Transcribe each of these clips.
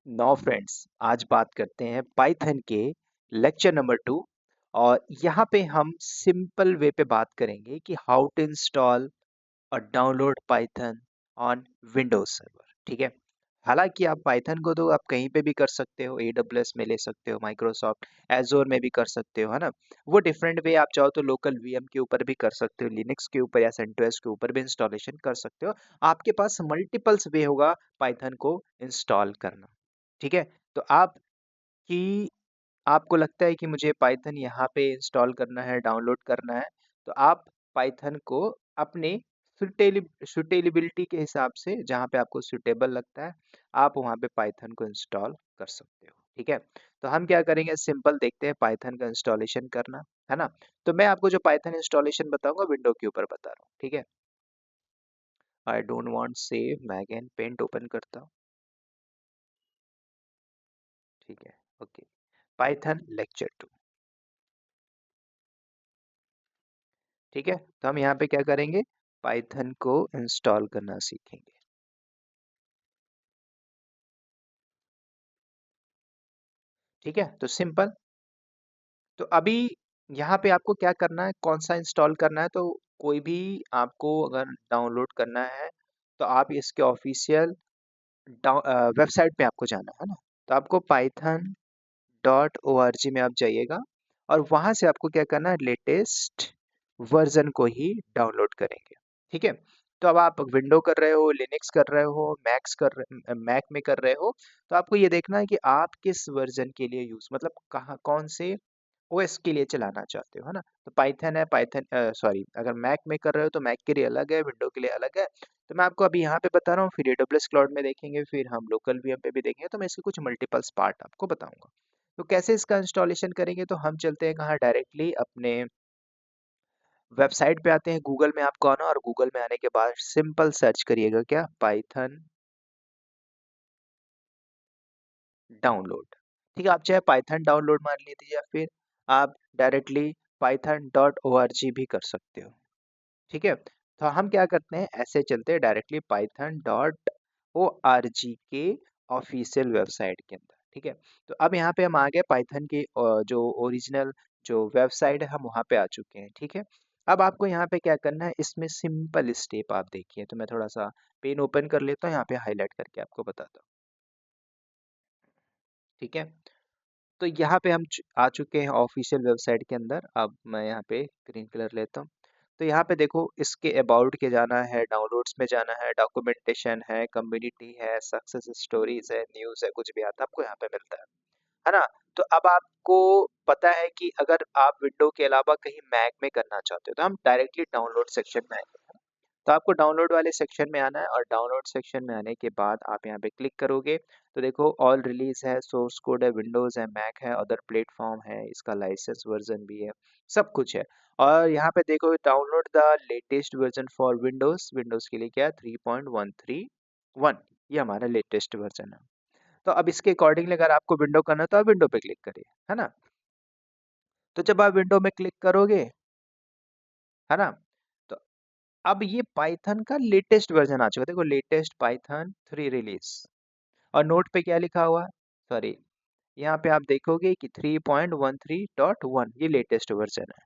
No friends, आज बात करते हैं पाइथन के लेक्चर नंबर 2। और यहाँ पे हम सिंपल वे पे बात करेंगे कि हाउ टू इंस्टॉल और download Python on Windows server. ठीक है। हालांकि आप पाइथन को तो आप कहीं पे भी कर सकते हो, AWS में ले सकते हो, माइक्रोसॉफ्ट एजोर में भी कर सकते हो, है ना। वो डिफरेंट वे, आप चाहो तो लोकल VM के ऊपर भी कर सकते हो, लिनक्स के ऊपर या सेंटोस के ऊपर भी इंस्टॉलेशन कर सकते हो। आपके पास मल्टीपल्स वे होगा पाइथन को इंस्टॉल करना। ठीक है। तो आपको लगता है कि मुझे पाइथन यहाँ पे इंस्टॉल करना है, डाउनलोड करना है, तो आप पाइथन को अपने सुटेलिबिलिटी के हिसाब से, जहाँ पे आपको सुटेबल लगता है, आप वहाँ पे पाइथन को इंस्टॉल कर सकते हो। ठीक है। तो हम क्या करेंगे, सिंपल देखते हैं पाइथन का इंस्टॉलेशन करना, है ना। तो मैं आपको जो पाइथन इंस्टॉलेशन बताऊंगा विंडो के ऊपर बता रहा हूँ। ठीक है। आई डोंट वांट सेव, मैं अगेन पेंट ओपन करता हूँ। ठीक है। ओके। Python lecture 2। ठीक है। तो हम यहाँ पे क्या करेंगे, पाइथन को इंस्टॉल करना सीखेंगे। ठीक है। तो सिंपल, तो अभी यहाँ पे आपको क्या करना है, कौन सा इंस्टॉल करना है, तो कोई भी आपको अगर डाउनलोड करना है तो आप इसके ऑफिशियल वेबसाइट पे आपको जाना है ना। तो आपको python.org में आप जाइएगा और वहां से आपको क्या करना है, लेटेस्ट वर्जन को ही डाउनलोड करेंगे। ठीक है। तो अब आप विंडो कर रहे हो, लिनक्स कर रहे हो, मैक में कर रहे हो, तो आपको ये देखना है कि आप किस वर्जन के लिए यूज, मतलब कहाँ, कौन से OS के लिए चलाना चाहते हो, है ना। तो पाइथन है, पाइथन सॉरी, अगर मैक में कर रहे हो तो मैक के लिए अलग है, विंडो के लिए अलग है। तो मैं आपको अभी यहाँ पे बता रहा हूँ, फिर AWS क्लाउड में देखेंगे, फिर हम लोकल VM पे भी देखेंगे, तो मैं इसके कुछ मल्टीपल्स पार्ट आपको बताऊंगा। तो कैसे इसका इंस्टॉलेशन करेंगे, तो हम चलते हैं कहाँ, डायरेक्टली अपने वेबसाइट पे आते हैं। गूगल में आपको आना, और गूगल में आने के बाद सिंपल सर्च करिएगा, क्या, पाइथन डाउनलोड। ठीक है। आप चाहे पाइथन डाउनलोड मान लीजिए, या फिर आप डायरेक्टली python.org भी कर सकते हो। ठीक है। तो हम क्या करते हैं, ऐसे चलते हैं डायरेक्टली python.org के ऑफिशियल वेबसाइट के अंदर। ठीक है। तो अब यहाँ पे हम आ गए पाइथन की जो ओरिजिनल जो वेबसाइट है, हम वहाँ पे आ चुके हैं। ठीक है। अब आपको यहाँ पे क्या करना है, इसमें सिंपल स्टेप आप देखिए, तो मैं थोड़ा सा पेन ओपन कर लेता हूँ, यहाँ पे हाईलाइट करके आपको बताता हूँ। ठीक है। तो यहाँ पे हम आ चुके हैं ऑफिशियल वेबसाइट के अंदर। अब मैं यहाँ पे ग्रीन कलर लेता हूँ। तो यहाँ पे देखो, इसके अबाउट के जाना है, डाउनलोड्स में जाना है, डॉक्यूमेंटेशन है, कम्युनिटी है, सक्सेस स्टोरीज है, न्यूज़ है, कुछ भी आता है आपको यहाँ पे मिलता है ना। तो अब आपको पता है कि अगर आप विंडो के अलावा कहीं मैक में करना चाहते हो, तो हम डायरेक्टली डाउनलोड सेक्शन में आएंगे। तो आपको डाउनलोड वाले सेक्शन में आना है, और डाउनलोड सेक्शन में आने के बाद आप यहाँ पे क्लिक करोगे, तो देखो ऑल रिलीज है, सोर्स कोड है, विंडोज है, मैक है, अदर प्लेटफॉर्म है, इसका लाइसेंस वर्जन भी है, सब कुछ है। और यहाँ पे देखो, download the latest version for Windows, Windows के लिए क्या है, 3.131, ये हमारा लेटेस्ट वर्जन है। तो अब इसके अकॉर्डिंगली अगर आपको विंडो करना है तो आप विंडो पे क्लिक करिए, है ना। तो जब आप विंडो में क्लिक करोगे, है ना, तो अब ये पाइथन का लेटेस्ट वर्जन आ चुका है। देखो, लेटेस्ट पाइथन 3 रिलीज, और नोट पे क्या लिखा हुआ है, सॉरी, यहाँ पे आप देखोगे कि 3.13.1 ये लेटेस्ट वर्जन है।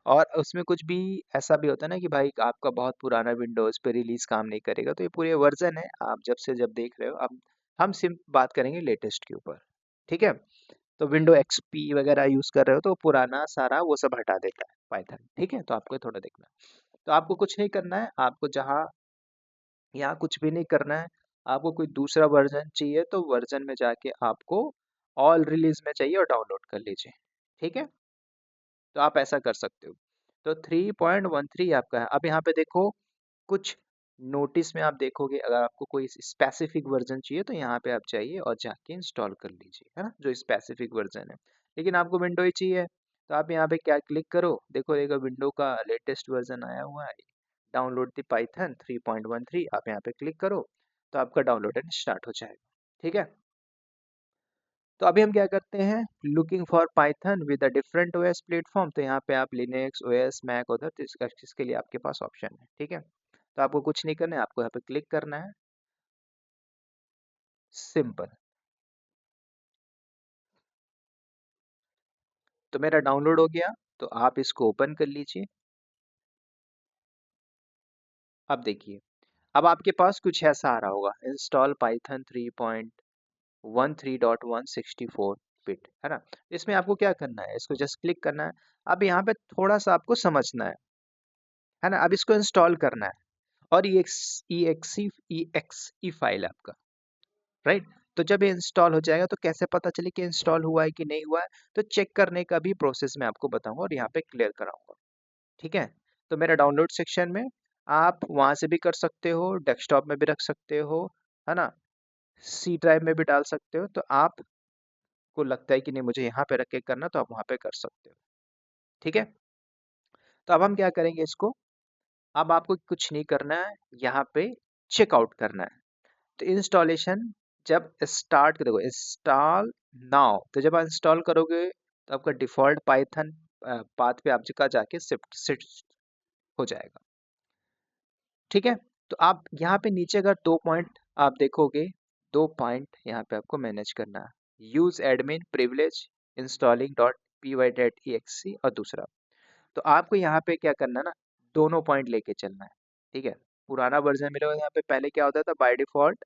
और उसमें कुछ भी ऐसा भी होता है ना कि भाई आपका बहुत पुराना विंडोज पे रिलीज काम नहीं करेगा, तो ये पूरे वर्जन है, आप जब से जब देख रहे हो। अब हम सिर्फ बात करेंगे लेटेस्ट के ऊपर। ठीक है। तो विंडो XP वगैरह यूज कर रहे हो तो पुराना सारा वो सब हटा देता है पाइथन। ठीक है। तो आपको थोड़ा देखना है। तो आपको कुछ नहीं करना है, आपको जहाँ, यहाँ कुछ भी नहीं करना है। आपको कोई दूसरा वर्जन चाहिए तो वर्जन में जाके आपको ऑल रिलीज में चाहिए और डाउनलोड कर लीजिए। ठीक है। तो आप ऐसा कर सकते हो। तो 3.13 आपका है। अब यहाँ पे देखो, कुछ नोटिस में आप देखोगे, अगर आपको कोई स्पेसिफिक वर्जन चाहिए तो यहाँ पे आप जाइए और जाके इंस्टॉल कर लीजिए, है ना, जो स्पेसिफिक वर्जन है। लेकिन आपको विंडो ही चाहिए, तो आप यहाँ पे क्या क्लिक करो, देखो एक विंडो का लेटेस्ट वर्जन आया हुआ है, डाउनलोड द पाइथन 3.13, आप यहाँ पे क्लिक करो, तो आपका डाउनलोड स्टार्ट हो जाएगा। ठीक है। तो अभी हम क्या करते हैं, looking for Python with a different OS platform, तो यहाँ पे आप लिनक्स OS मैक उधर, तो इसके लिए आपके पास ऑप्शन है। ठीक है। तो आपको कुछ नहीं करना है, आपको यहाँ पे क्लिक करना है। सिंपल। तो मेरा डाउनलोड हो गया, तो आप इसको ओपन कर लीजिए। अब देखिए, अब आपके पास कुछ ऐसा आ रहा होगा, इंस्टॉल पाइथन 3.13.164 बिट, है ना। इसमें आपको क्या करना है, इसको जस्ट क्लिक करना है। अब यहाँ पे थोड़ा सा आपको समझना है ना। अब इसको इंस्टॉल करना है, और ई फाइल है आपका, राइट। तो जब ये इंस्टॉल हो जाएगा तो कैसे पता चले कि इंस्टॉल हुआ है कि नहीं हुआ है, तो चेक करने का भी प्रोसेस मैं आपको बताऊंगा और यहाँ पे क्लियर कराऊंगा, ठीक है। तो मेरा डाउनलोड सेक्शन में आप वहां से भी कर सकते हो, डेस्कटॉप में भी रख सकते हो, है ना, सी ड्राइव में भी डाल सकते हो। तो आपको लगता है कि नहीं मुझे यहाँ पे रख के करना, तो आप वहां पे कर सकते हो, ठीक है। तो अब हम क्या करेंगे इसको, अब आपको कुछ नहीं करना है, यहाँ पे चेकआउट करना है। तो इंस्टॉलेशन जब स्टार्ट देखो, इंस्टॉल नाउ, तो जब आप इंस्टॉल करोगे तो आपका डिफॉल्ट पाइथन पाथ पे आपका जाके शिफ्ट हो जाएगा, ठीक है। तो आप यहाँ पे नीचे अगर 2 पॉइंट आप देखोगे, 2 पॉइंट यहाँ पे आपको मैनेज करना है, use admin privilege installing dot P Y dot E X C, और दूसरा। तो आपको यहाँ पे क्या करना है ना, दोनों पॉइंट लेके चलना है, ठीक है। पुराना वर्जन मेरे यहाँ पे पहले क्या होता था, बाय डिफॉल्ट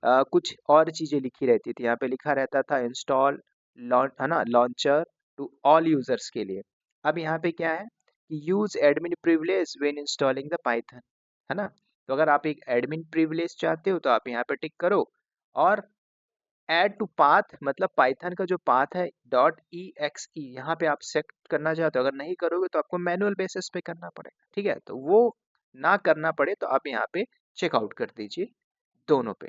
कुछ और चीजें लिखी रहती थी, यहाँ पे लिखा रहता था इंस्टॉल लॉन्च, है ना, लॉन्चर टू ऑल यूजर्स के लिए। अब यहाँ पे क्या है कि use admin privilege when installing the Python, है ना। तो अगर आप एक एडमिन प्रिविलेज चाहते हो तो आप यहाँ पे टिक करो, और ऐड टू पाथ, मतलब पाइथन का जो पाथ है डॉट ई एक्स ई, यहाँ पे आप सेट करना चाहते हो। अगर नहीं करोगे तो आपको मैनुअल बेसिस पे करना पड़ेगा, ठीक है। तो वो ना करना पड़े तो आप यहाँ पे चेकआउट कर दीजिए दोनों पे,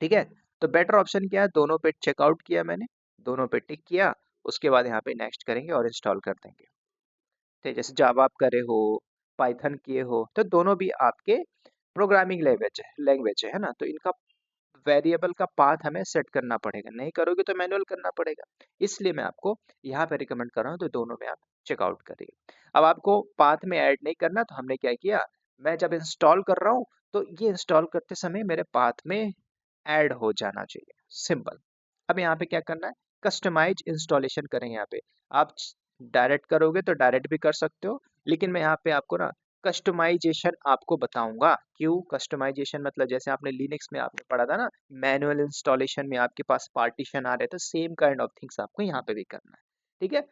ठीक है। तो बेटर ऑप्शन क्या है, दोनों पे चेकआउट किया मैंने, दोनों पे टिक किया, उसके बाद यहाँ पे नेक्स्ट करेंगे और इंस्टॉल कर देंगे, ठीक है। जैसे जावा आप करे हो, पाइथन किए हो, तो दोनों भी आपके प्रोग्रामिंग लैंग्वेज है ना। तो इनका वेरिएबल का पाथ हमें सेट करना पड़ेगा, नहीं करोगे तो मैनुअल करना पड़ेगा। इसलिए मैं आपको यहाँ पे रिकमेंड कर रहा हूँ, तो दोनों में आप चेकआउट करिए। अब आपको पाथ में ऐड नहीं करना, तो हमने क्या किया, मैं जब इंस्टॉल कर रहा हूँ तो ये इंस्टॉल करते समय मेरे पाथ में ऐड हो जाना चाहिए, सिंपल। अब यहाँ पे क्या करना है, कस्टमाइज इंस्टॉलेशन करेंगे। यहाँ पे आप डायरेक्ट करोगे तो डायरेक्ट भी कर सकते हो, लेकिन मैं यहाँ पे आपको ना कस्टमाइजेशन आपको बताऊंगा। क्यों कस्टमाइजेशन, मतलब जैसे आपने लिनक्स में आपने पढ़ा था ना, मैनुअल इंस्टॉलेशन में आपके पास पार्टीशन आ रहे थे, सेम काइंड ऑफ थिंग्स आपको यहाँ पे भी करना है, ठीक है।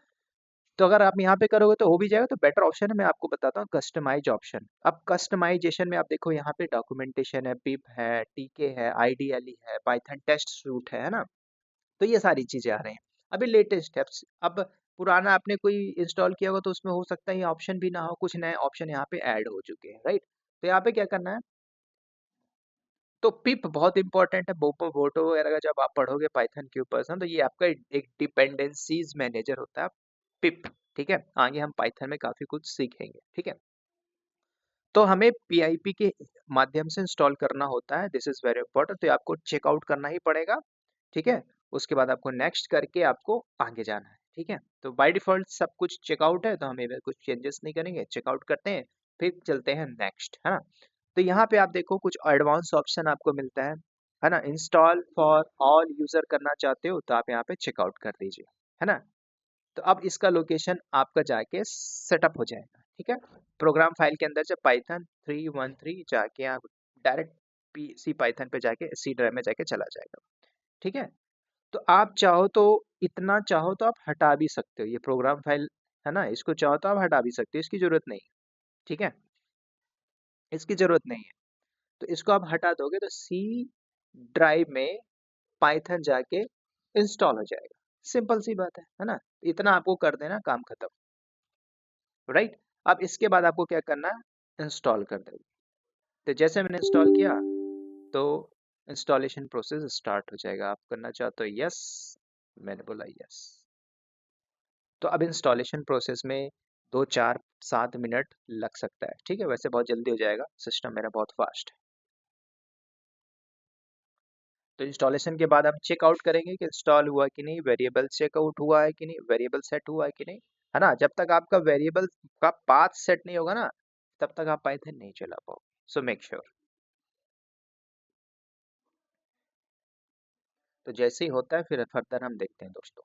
तो अगर आप यहाँ पे करोगे तो हो भी जाएगा, तो बेटर ऑप्शन है, मैं आपको बताता हूँ कस्टमाइज ऑप्शन। अब कस्टमाइजेशन में आप देखो, यहाँ पे डॉक्यूमेंटेशन है, पिप है, टीके है, आईडीएलई है, पाइथन टेस्ट सूट है ना। तो ये सारी चीजें आ रही हैं अभी लेटेस्ट है। अब पुराना आपने कोई इंस्टॉल किया होगा तो उसमें हो सकता है ये ऑप्शन भी ना हो, कुछ नए ऑप्शन यहाँ पे ऐड हो चुके हैं, राइट। तो यहाँ पे क्या करना है, तो पिप बहुत इंपॉर्टेंट है, बोपो वोटो वगैरह का जब आप पढ़ोगे पाइथन के ऊपर से, तो ये आपका एक डिपेंडेंसीज मैनेजर होता है, पिप, ठीक है। आगे हम पाइथन में काफी कुछ सीखेंगे, ठीक है। तो हमें पीआईपी के माध्यम से इंस्टॉल करना होता है, दिस इज वेरी इंपॉर्टेंट। तो आपको चेकआउट करना ही पड़ेगा, ठीक है। उसके बाद आपको नेक्स्ट करके आपको आगे जाना है, ठीक है। तो बाय डिफॉल्ट सब कुछ चेकआउट है, तो हमें कुछ चेंजेस नहीं करेंगे, चेकआउट करते हैं, फिर चलते हैं नेक्स्ट, है ना। तो यहाँ पे आप देखो कुछ एडवांस ऑप्शन आपको मिलता है ना। इंस्टॉल फॉर ऑल यूजर करना चाहते हो तो आप यहाँ पे चेकआउट कर दीजिए, है ना। तो अब इसका लोकेशन आपका जाके सेटअप हो जाएगा, ठीक है। प्रोग्राम फाइल के अंदर जब पाइथन 313 जाके आप डायरेक्ट पीसी पाइथन पे जाके सी ड्राइव में जाके चला जाएगा, ठीक है। तो आप चाहो तो, इतना चाहो तो आप हटा भी सकते हो ये प्रोग्राम फाइल, है ना। इसको चाहो तो आप हटा भी सकते हो, इसकी जरूरत नहीं है, ठीक है, इसकी जरूरत नहीं है। तो इसको आप हटा दोगे तो सी ड्राइव में पाइथन जाके इंस्टॉल हो जाएगा, सिंपल सी बात है ना। इतना आपको कर देना, काम खत्म, राइट। अब इसके बाद आपको क्या करना है, इंस्टॉल कर देना। तो जैसे मैंने इंस्टॉल किया, तो इंस्टॉलेशन प्रोसेस स्टार्ट हो जाएगा। आप करना चाहते हो यस, मैंने बोला यस। तो अब इंस्टॉलेशन प्रोसेस में 2 4 7 मिनट लग सकता है, ठीक है। वैसे बहुत जल्दी हो जाएगा, सिस्टम मेरा बहुत फास्ट है। तो इंस्टॉलेशन के बाद हम चेकआउट करेंगे कि इंस्टॉल हुआ कि नहीं, वेरिएबल चेकआउट हुआ है कि नहीं, वेरिएबल सेट हुआ है कि नहीं, है ना। जब तक आपका वेरिएबल का पाथ सेट नहीं होगा ना, तब तक आप पाइथन नहीं चला पाओगे, सो मेक श्योर। तो जैसे ही होता है फिर फर्दर हम देखते हैं दोस्तों।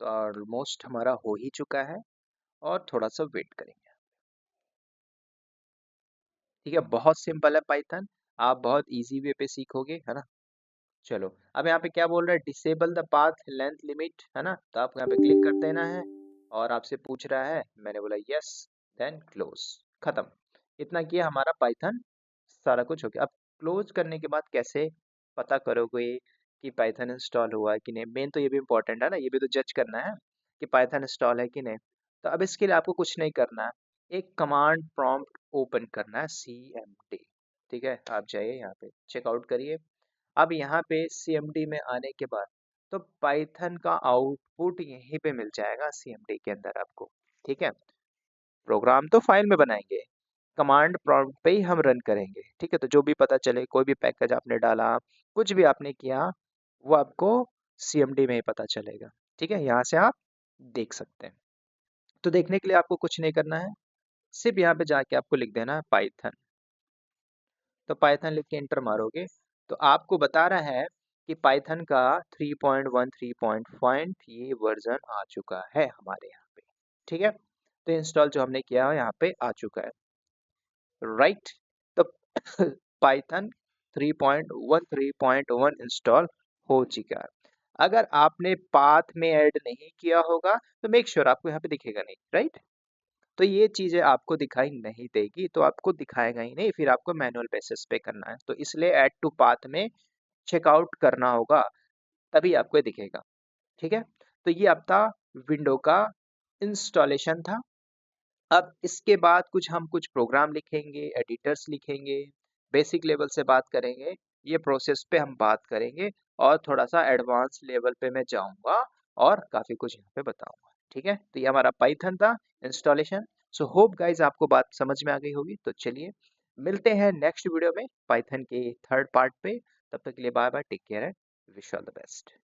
तो ऑलमोस्ट हमारा हो ही चुका है और थोड़ा सा वेट करेंगे। ठीक है, बहुत सिंपल है पाइथन, आप बहुत इजी वे पे सीखोगे, है ना। चलो अब यहाँ पे क्या बोल रहा है, disable the path length limit, है ना। तो आप यहाँ पे क्लिक कर देना है और आपसे पूछ रहा है, मैंने बोला यस, देन क्लोज, खत्म। इतना किया, हमारा पाइथन सारा कुछ हो गया। अब क्लोज करने के बाद कैसे पता करोगे कि पाइथन इंस्टॉल हुआ है कि नहीं, मेन तो ये भी इम्पोर्टेंट है ना, ये भी तो जज करना है कि पाइथन इंस्टॉल है कि नहीं। तो अब इसके लिए आपको कुछ नहीं करना है, एक कमांड प्रॉम्प्ट ओपन करना है, CMD। ठीक है, आप जाइए यहाँ पे चेकआउट करिए। अब यहाँ पे CMD में आने के बाद तो पाइथन का आउटपुट यहीं पे मिल जाएगा CMD के अंदर आपको। ठीक है, प्रोग्राम तो फाइल में बनाएंगे, कमांड प्रॉम्प्ट पे ही हम रन करेंगे। ठीक है, तो जो भी पता चले, कोई भी पैकेज आपने डाला, कुछ भी आपने किया, वो आपको CMD में ही पता चलेगा। ठीक है, यहाँ से आप देख सकते हैं। तो देखने के लिए आपको कुछ नहीं करना है, सिर्फ यहाँ पे जाके आपको लिख देना है पाइथन। तो पाइथन लिख के इंटर मारोगे तो आपको बता रहा है कि पाइथन का 3.1 3.5 ये वर्जन आ चुका है हमारे यहाँ पे। ठीक है, तो इंस्टॉल जो हमने किया है यहाँ पे आ चुका है, राइट। तो पाइथन 3.1 3.1 इंस्टॉल हो चुका है। अगर आपने पाथ में ऐड नहीं किया होगा तो मेक श्योर आपको यहाँ पे दिखेगा नहीं, राइट। तो ये चीजें आपको दिखाई नहीं देगी, तो आपको दिखाएगा ही नहीं, फिर आपको मैनुअल बेसिस पे करना है। तो इसलिए ऐड टू पाथ में चेकआउट करना होगा, तभी आपको ये दिखेगा। ठीक है, तो ये आपका विंडो का इंस्टॉलेशन था। अब इसके बाद कुछ प्रोग्राम लिखेंगे, एडिटर्स लिखेंगे, बेसिक लेवल से बात करेंगे, ये प्रोसेस पे हम बात करेंगे, और थोड़ा सा एडवांस लेवल पे मैं जाऊंगा और काफी कुछ यहाँ पे बताऊंगा। ठीक है, तो ये हमारा पाइथन था इंस्टॉलेशन। सो होप गाइज आपको बात समझ में आ गई होगी। तो चलिए मिलते हैं नेक्स्ट वीडियो में पाइथन के थर्ड पार्ट पे। तब तक के लिए bye bye, take care and wish all the best.